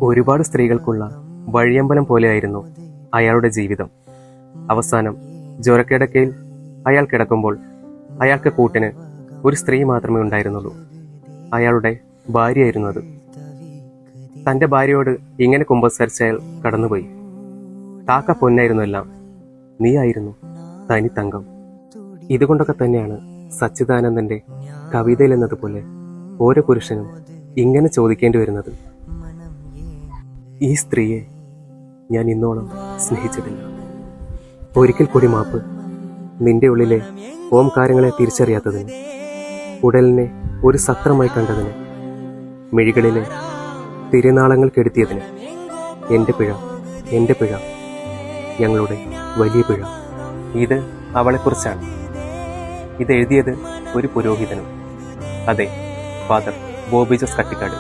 ഒരുപാട് സ്ത്രീകൾക്കുള്ള വഴിയമ്പലം പോലെയായിരുന്നു അയാളുടെ ജീവിതം. അവസാനം ജ്വരക്കിടക്കയിൽ അയാൾ കിടക്കുമ്പോൾ അയാൾക്ക് കൂട്ടിന് ഒരു സ്ത്രീ മാത്രമേ ഉണ്ടായിരുന്നുള്ളൂ. അയാളുടെ ഭാര്യയായിരുന്നു അത്. തൻ്റെ ഭാര്യയോട് ഇങ്ങനെ കുമ്പസരിച്ച് അയാൾ കടന്നുപോയി. കാക്ക പൊന്നായിരുന്നു എല്ലാം, നീയായിരുന്നു തനി തങ്കം. ഇതുകൊണ്ടൊക്കെ തന്നെയാണ് സച്ചിദാനന്ദന്റെ കവിതയിൽ എന്നതുപോലെ ഓരോ പുരുഷനും ഇങ്ങനെ ചോദിക്കേണ്ടി വരുന്നത്: ഈ സ്ത്രീയെ ഞാൻ ഇന്നോളം സ്നേഹിച്ചിട്ടില്ല. ഒരിക്കൽ കൂടി മാപ്പ്, നിന്റെ ഉള്ളിലെ ഓംകാരങ്ങളെ തിരിച്ചറിയാത്തതിന്, ഉടലിനെ ഒരു സത്രമായി കണ്ടതിന്, മിഴികളിലെ തിരുനാളങ്ങൾ കെടുത്തിയതിന്. എൻ്റെ പിഴ, എൻ്റെ പിഴ, ഞങ്ങളുടെ വലിയ പിഴ. ഇത് അവളെക്കുറിച്ചാണ്. ഇത് എഴുതിയത് ഒരു പുരോഹിതനും. അതെ, ഫാദർ ബോബി ജോസ് കട്ടിക്കാട്.